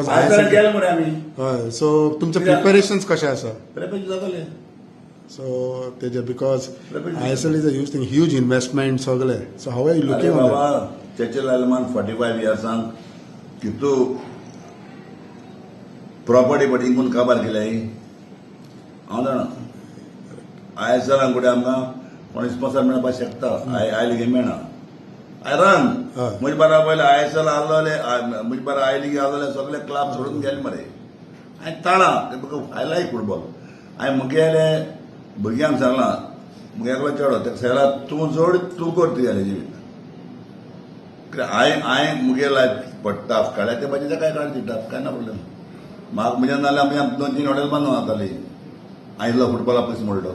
IISER केले मरे आमी हय सो तुमचे प्रिपरेशन्स कशे आसा प्रेपेज जातले सो तेजे because Preparation ISL is a huge thing huge investment सगळे सो हाऊ आर यू अरे लुकिंग ऑन बाबा चर्चिल आयलमान 45 इयर्सांक कितू प्रॉपर्टी पटी इंकून काबार केल्या हांव जाणा आयएसएलान फुडें आमकां कोणी स्पॉन्सर मेळपाक शकता आय लिगे मेळना आय रन हय. म्हजे बारा पयले आयएसएल आहलोले म्हजे बारा आय लिगी आहलोले सगळे क्लब सोडून गेले मरे हांवें ताळा ते तुका आय लायक फुटबॉल हांवें मुगेले भुरग्यांक सांगलां मुगेलो चेडो ताका सांगलां तूं जोड तूं कर तुगेलें जिवीत हांवें मुगे लायफ पडटा काड्या ते भाजी काय काड दिता काय ना प्रॉब्लेम म्हाका म्हज्या नाल्यार आमी 2-3 हॉटेल बांदून जाताली आयलो फुटबॉला पयस म्हणलो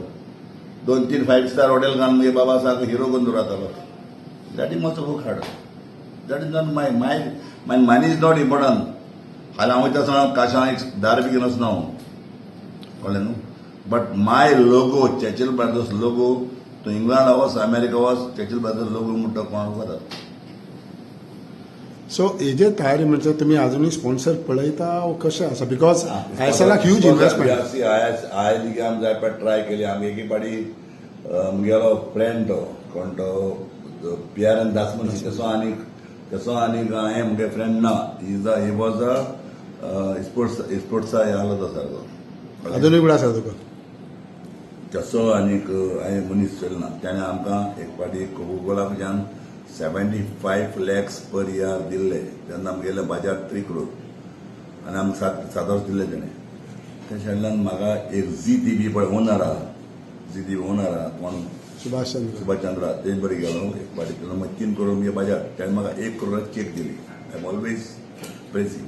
2-3 5 स्टार हॉटेल घालून मुगे बाबा सारको हिरो करून दवरतालो that is must work hard that is not my money is not important हाल्यां हांव वयता सण काशां एक 10 रुपया घेवन वचना हांव कळ्ळें न्हू but my logo Churchill brothers logo तूं इंग्लंड वच अमेरिका वच चर्चिल ब्रदर्स लोगो म्हणटा कोणाक वता सो हेजे तयारी म्हणजे तुम्ही अजूनही स्पॉन्सर पळयता कशें आसा बिकॉज आयएसएलाक ह्यूज इन्वेस्टमेंट आय लिगी आमी जाय पळय ट्राय केली आमी एके पाटी मुगेलो फ्रेंड तो कोण तो पियारन दासमन तेसो आनीक हांवें मुगे फ्रेंड ना ही वॉज अ स्पोर्ट्सा हे आहलो तो सारको अजूनही कुठे आसा तुका तसो आनीक हांवें मनीस चलना त्याने आमकां एक पाटी कोकोकोला कडच्यान 75 lakhs पर इयर दिल्ले तेन्ना आमगेले बाजार 3 crore आनी आमकां 7 वर्स दिल्ले तेणे तेच्या कडल्यान म्हाका एक झी टीव्ही पळय ओनर आहा कोण सुभाष चंद्रा तेज बरें गेलो एक पाटी तेन्ना म्हाका 3 crore मुगे बाजार तेणे म्हाका 1 crore चेक दिली आय एम ऑलवेज प्रेसिंग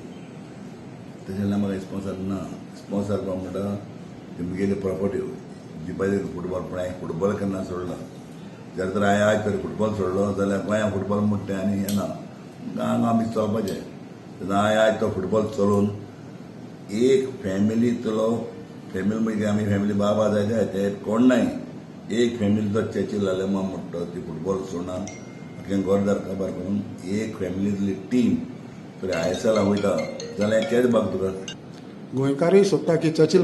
तेच्या कडल्यान म्हाका स्पॉन्सर ना स्पॉन्सर कोण म्हणटा ती मुगेली प्रॉपर्टी दिवपाचे फुटबॉल पूण हांवें फुटबॉल केन्ना सोडला जर तर हांवें आज तर फुटबॉल सोडलो जाल्यार गोंया फुटबॉल म्हणटा तें आनी हें ना गांवांत आमी चलपाचें तेन्ना हांवें आज तो फुटबॉल चलोवन एक फॅमिलीतलो फॅमिली म्हणजे आमी फॅमिली बाबा जाय जाय ते कोण नाय एक फॅमिलीचो चर्चिल आलेमा म्हणटा ती फुटबॉल सोडना आख्खें गोरदार काबार करून एक फॅमिलीतली टीम तर आयएसएलाक वयता जाल्यार केद बाग तुका गोंयकारूय सोदता की चर्चिल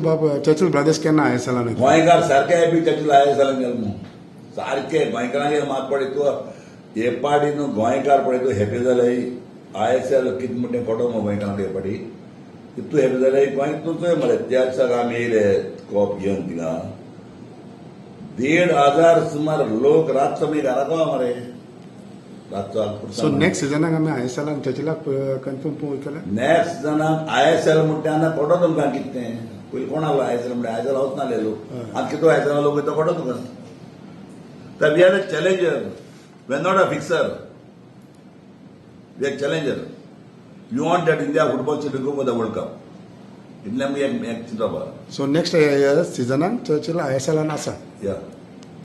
ब्रदर्स केन्ना आयएसएलान गोंयकार सारके हॅपी चर्चिल आयएसएलाक गेलो न्हू सारके गोंयकारांक मात पळय तूं हे पाटी न्हू गोंयकार पळय तूं हॅपी जाल्यार आयएसएल कितें म्हणटा तें खोटो न्हू गोंयकारांक हे पाटी तूं हॅपी जाल्यार गोंय तुजोय मरे त्या दिसाक आमी येयले कॉप घेवन थिंगा 1,500 सुमार लोक रातचो आमी घरा पावा मरे रातचो सो नेक्स्ट सिजनाक आमी आयएसएलान चर्चिलाक कन्फर्म केलें नेक्स्ट सिजनाक आयएसएल म्हणटा तेन्ना खोटो तुमकां कितें तें पयलीं कोण आहलो आयएसएल म्हणटा आयएसएल वच नासले लोक आतां कितें आयएसएल लोक वयता खोटो तुका that we are a challenger. We are not a fixer. We are a challenger. You want that India football should go for the World Cup. India we are so next सिजनाक Churchill आयएसएलान आसा Yeah.